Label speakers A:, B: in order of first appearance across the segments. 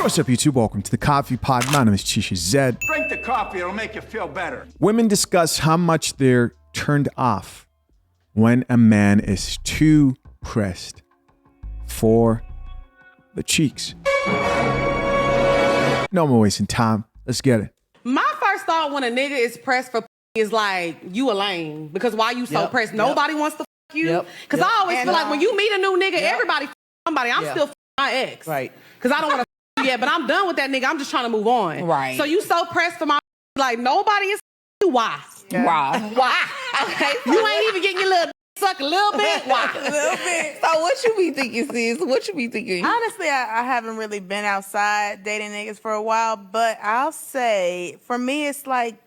A: what's up, YouTube? Welcome to the Coffee Pod. My name is Chisha Zed.
B: Drink the coffee, it'll make you feel better.
A: Women discuss how much they're turned off when a man is too pressed for the cheeks. No more wasting time. Let's get it.
C: My first thought when a nigga is pressed for is like, you a lame. Because why you so pressed? Nobody wants to you. Because I always feel like when you meet a new nigga, everybody somebody. I'm still my ex.
D: Right.
C: Because I don't want to yet, but I'm done with that nigga. I'm just trying to move on.
D: Right.
C: So you so pressed for my like nobody is you. Why?
D: Why?
C: Why? Okay. You ain't even getting your little suck a little bit. Why?
D: A little bit. So what you be thinking, sis? What you be thinking?
E: Honestly, I haven't really been outside dating niggas for a while, but I'll say for me, it's like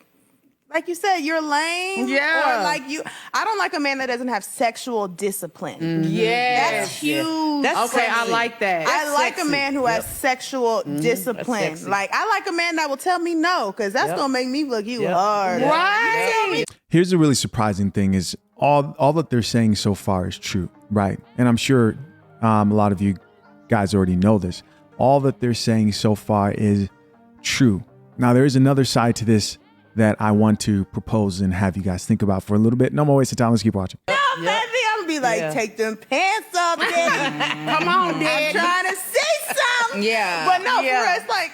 E: you said, you're lame.
C: Yeah.
E: Or like I don't like a man that doesn't have sexual discipline.
C: Yeah.
E: That's huge.
D: That's
C: okay, I
D: sexy.
C: like that.
E: I like
D: sexy.
E: a man who has sexual discipline.
D: sexy.
E: Like, I like a man that will tell me no, because that's going to make me look hard.
C: Right.
A: Here's the really surprising thing is all that they're saying so far is true, right? And I'm sure a lot of you guys already know this. All that they're saying so far is true. Now, there is another side to this that I want to propose and have you guys think about for a little bit. No more wasting time. Let's keep watching.
E: No, baby, I'm going to be like, take them pants off, daddy.
C: Come on,
E: I'm
C: daddy.
E: trying to say something.
D: Yeah.
E: But no,
C: Yeah.
E: for real, it's like,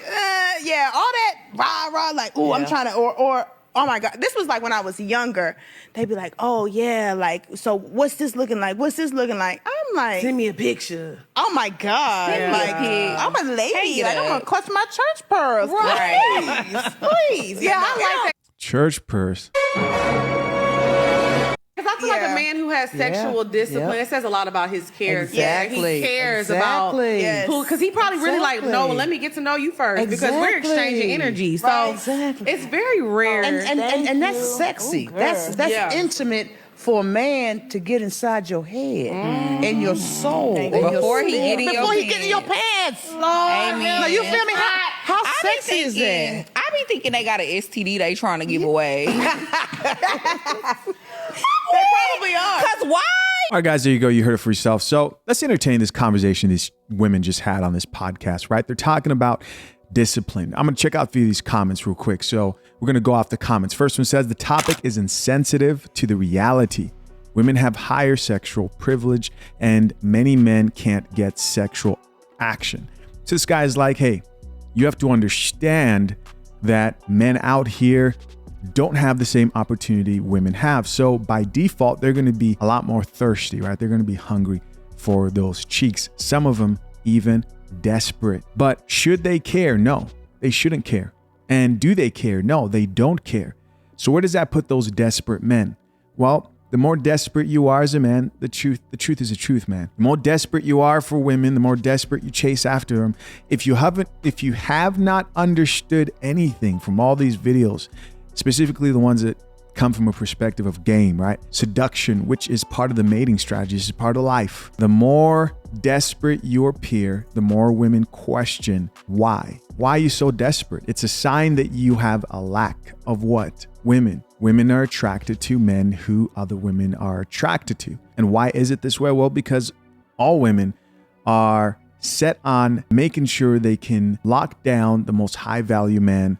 E: all that rah, like, ooh, I'm trying to, or, oh my God. This was like when I was younger. They'd be like, oh yeah, like, so what's this looking like? What's this looking like? I'm like,
C: Send me a picture.
E: oh my God.
C: Yeah.
E: Like, I'm a lady.
D: it
E: Like, I'm
D: up.
E: going to clutch my church pearls.
D: Right.
E: Please.
C: Yeah, I like that.
A: Church purse.
C: Because I feel like a man who has sexual discipline, it says a lot about his character.
D: Exactly.
C: He cares
D: Exactly.
C: about
E: Yes.
C: who, because he probably really like, no,
D: Exactly.
C: let me get to know you first because we're
D: Exactly.
C: exchanging energy. So
E: Right.
D: Exactly.
C: it's very rare.
D: And that's
E: you.
D: sexy.
E: Ooh,
D: That's
E: girl.
C: Yeah.
D: intimate for a man to get inside your head and your soul. And
F: Before
D: your
F: he
D: spirit.
F: get in your
D: Before he get in your
F: pants.
D: pants.
F: Amen.
D: Now, you feel me? How
F: I be
D: sexy is that?
F: I be thinking they got an STD they trying to give away.
E: They probably are.
F: Cause why?
A: All right, guys, there you go. You heard it for yourself. So let's entertain this conversation these women just had on this podcast, right? They're talking about discipline. I'm going to check out a few of these comments real quick. So we're going to go off the comments. First one says, the topic is insensitive to the reality. Women have higher sexual privilege and many men can't get sexual action. So this guy is like, hey, you have to understand that men out here don't have the same opportunity women have. So by default, they're going to be a lot more thirsty, right? They're going to be hungry for those cheeks. Some of them even desperate. But should they care? No, they shouldn't care. And do they care? No, they don't care. So where does that put those desperate men? Well, the more desperate you are as a man, the truth is the truth, man. The more desperate you are for women, the more desperate you chase after them. If you have not understood anything from all these videos, specifically the ones that come from a perspective of game, right? Seduction, which is part of the mating strategy, this is part of life. The more desperate you appear, the more women question why. Why are you so desperate? It's a sign that you have a lack of what? Women. Women are attracted to men who other women are attracted to. And why is it this way? Well, because all women are set on making sure they can lock down the most high value man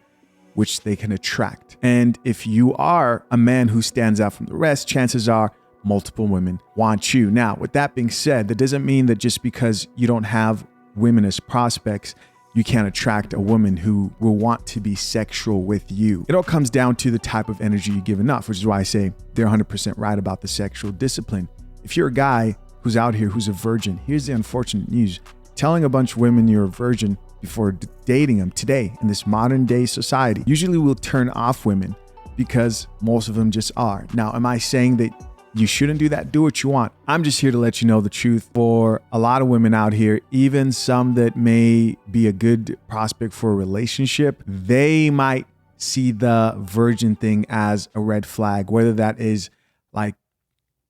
A: which they can attract. And if you are a man who stands out from the rest, chances are multiple women want you. Now, with that being said, that doesn't mean that just because you don't have women as prospects, you can't attract a woman who will want to be sexual with you. It all comes down to the type of energy you give enough, which is why I say they're 100% right about the sexual discipline. If you're a guy who's out here who's a virgin, here's the unfortunate news. Telling a bunch of women you're a virgin before dating them today in this modern day society usually will turn off women because most of them just are. Now, am I saying that you shouldn't do that? Do what you want. I'm just here to let you know the truth. For a lot of women out here, even some that may be a good prospect for a relationship, they might see the virgin thing as a red flag, whether that is like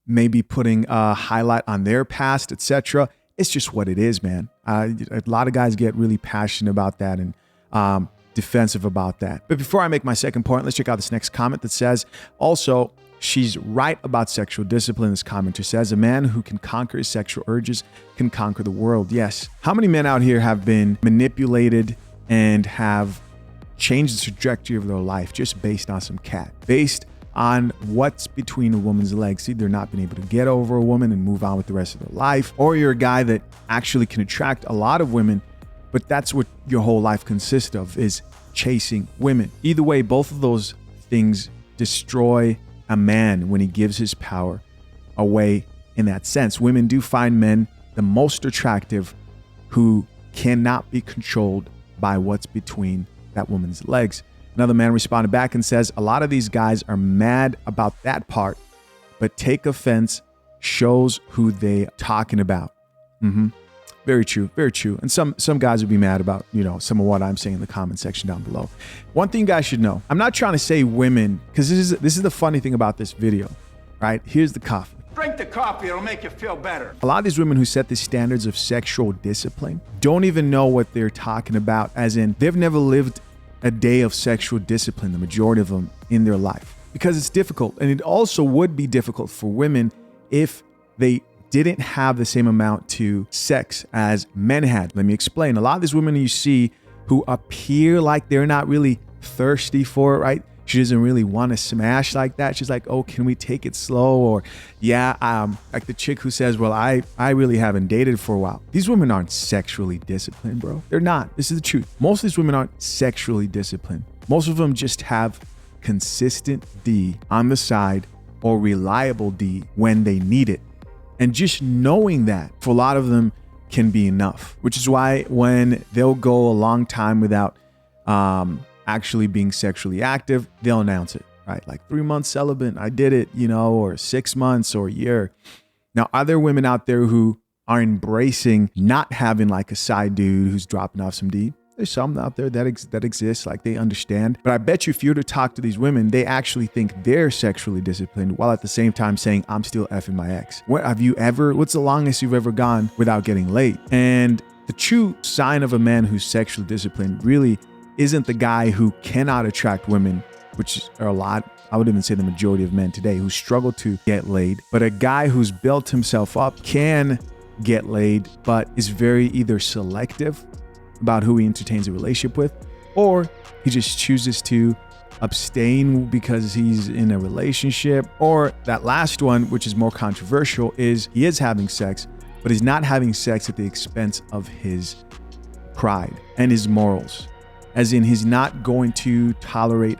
A: maybe putting a highlight on their past, etc. It's just what it is, man. A lot of guys get really passionate about that and defensive about that. But before I make my second point, let's check out this next comment that says, also, she's right about sexual discipline. This commenter says, a man who can conquer his sexual urges can conquer the world. Yes. How many men out here have been manipulated and have changed the trajectory of their life just based on some cat, based on what's between a woman's legs? Either not being able to get over a woman and move on with the rest of their life, or you're a guy that actually can attract a lot of women, but that's what your whole life consists of, is chasing women. Either way, both of those things destroy a man when he gives his power away in that sense. Women do find men the most attractive who cannot be controlled by what's between that woman's legs. Another man responded back and says, a lot of these guys are mad about that part, but take offense, shows who they talking about. Very true, very true. And some guys would be mad about, some of what I'm saying in the comment section down below. One thing you guys should know, I'm not trying to say women, because this is the funny thing about this video, right? Here's the coffee.
B: Drink the coffee, it'll make you feel better.
A: A lot of these women who set the standards of sexual discipline don't even know what they're talking about, as in they've never lived a day of sexual discipline, the majority of them, in their life, because it's difficult. And it also would be difficult for women if they didn't have the same amount to sex as men had. Let me explain. A lot of these women you see who appear like they're not really thirsty for it, right? She doesn't really want to smash like that. She's like, oh, can we take it slow? Or like the chick who says, well, I really haven't dated for a while. These women aren't sexually disciplined, bro. They're not. This is the truth. Most of these women aren't sexually disciplined. Most of them just have consistent D on the side or reliable D when they need it. And just knowing that for a lot of them can be enough, which is why when they'll go a long time without actually being sexually active, they'll announce it, right? Like 3 months celibate, I did it, or 6 months or a year. Now, are there women out there who are embracing not having like a side dude who's dropping off some D? There's some out there that exists, like they understand. But I bet you if you were to talk to these women, they actually think they're sexually disciplined while at the same time saying, I'm still effing my ex. What's the longest you've ever gone without getting laid? And the true sign of a man who's sexually disciplined really isn't the guy who cannot attract women, which are a lot. I would even say the majority of men today who struggle to get laid, but a guy who's built himself up, can get laid, but is very either selective about who he entertains a relationship with, or he just chooses to abstain because he's in a relationship. Or that last one, which is more controversial, is he is having sex, but he's not having sex at the expense of his pride and his morals. As in, he's not going to tolerate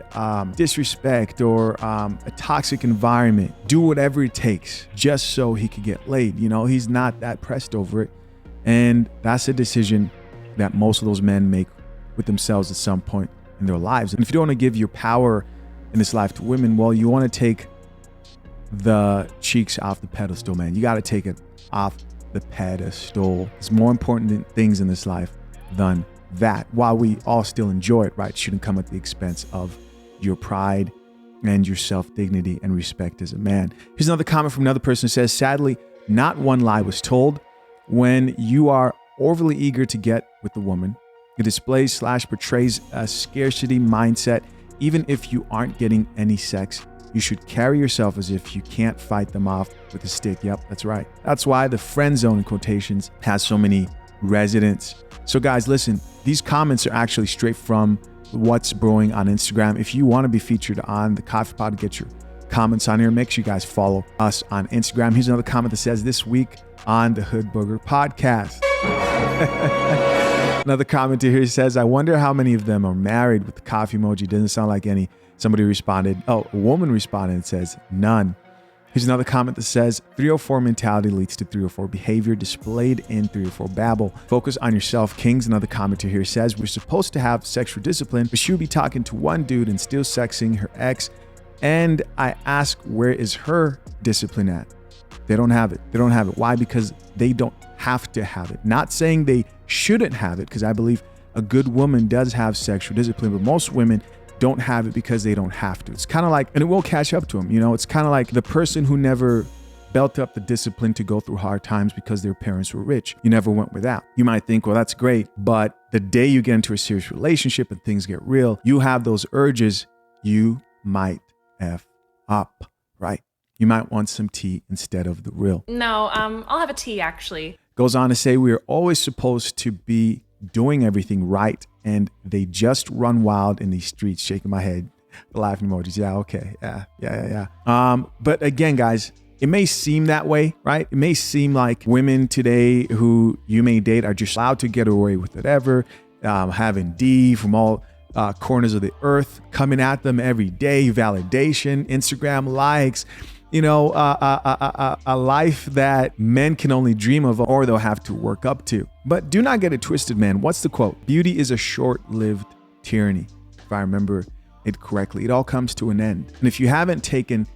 A: disrespect or a toxic environment, do whatever it takes just so he could get laid. He's not that pressed over it. And that's a decision that most of those men make with themselves at some point in their lives. And if you don't want to give your power in this life to women, well, you want to take the cheeks off the pedestal, man. You got to take it off the pedestal. There's more important things in this life than that. While we all still enjoy it, right? It shouldn't come at the expense of your pride and your self-dignity and respect as a man. Here's another comment from another person who says, sadly, not one lie was told. When you are overly eager to get with the woman, it displays/portrays a scarcity mindset. Even if you aren't getting any sex, you should carry yourself as if you can't fight them off with a stick. Yep, that's right. That's why the friend zone in quotations has so many residents. So guys, listen, these comments are actually straight from what's brewing on Instagram. If you want to be featured on the Coffee Pod, get your comments on here. Make sure you guys follow us on Instagram. Here's another comment that says, this week on the Hood Booger podcast. Another commenter here says, I wonder how many of them are married, with the coffee emoji. Doesn't sound like any. Somebody responded. A woman responded and says, none. Here's another comment that says, 304 mentality leads to 304 behavior displayed in 304 babble. Focus on yourself, kings. Another commenter here says, we're supposed to have sexual discipline, but she would be talking to one dude and still sexing her ex. And I ask, where is her discipline at? They don't have it. They don't have it. Why? Because they don't have to have it. Not saying they shouldn't have it, because I believe a good woman does have sexual discipline, but most women don't have it because they don't have to. It's kind of like, and it will catch up to them. It's kind of like the person who never built up the discipline to go through hard times because their parents were rich. You never went without. You might think, well, that's great. But the day you get into a serious relationship and things get real, you have those urges, you might F up, right? you might want some tea instead of the real.
G: No, I'll have a tea actually.
A: Goes on to say we are always supposed to be doing everything right, and they just run wild in these streets. Shaking my head, the laughing emojis. Yeah, okay, yeah. But again, guys, it may seem that way, right? It may seem like women today who you may date are just allowed to get away with whatever, having D from all corners of the earth coming at them every day, validation, Instagram likes, a life that men can only dream of or they'll have to work up to. But do not get it twisted, man. What's the quote? Beauty is a short-lived tyranny, if I remember it correctly. It all comes to an end. And if you haven't taken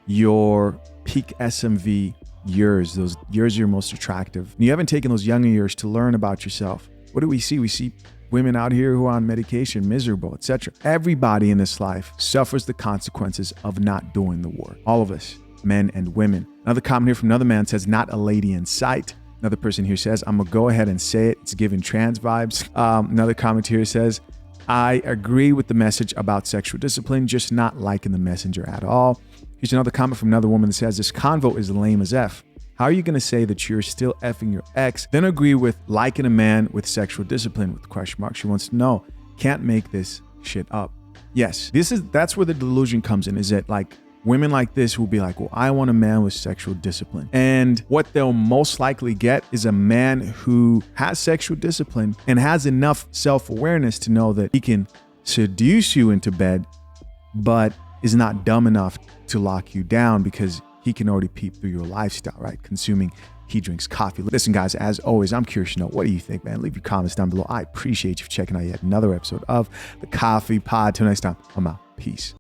A: your peak SMV years, those years you're most attractive, and you haven't taken those younger years to learn about yourself, what do we see? We see women out here who are on medication, miserable, etc. Everybody in this life suffers the consequences of not doing the work. All of us, men and women. Another comment here from another man says, not a lady in sight. Another person here says, I'm gonna go ahead and say it. It's giving trans vibes. Another comment here says, I agree with the message about sexual discipline, just not liking the messenger at all. Here's another comment from another woman that says, this convo is lame as F. How are you going to say that you're still effing your ex, then agree with liking a man with sexual discipline with question mark? She wants to know, can't make this shit up. Yes, that's where the delusion comes in, is that like women like this will be like, well, I want a man with sexual discipline. And what they'll most likely get is a man who has sexual discipline and has enough self-awareness to know that he can seduce you into bed, but is not dumb enough to lock you down because he can already peep through your lifestyle, right? Consuming, he drinks coffee. Listen, guys, as always, I'm curious to know, what do you think, man? Leave your comments down below. I appreciate you for checking out yet another episode of The Coffee Pod. Till next time, I'm out. Peace.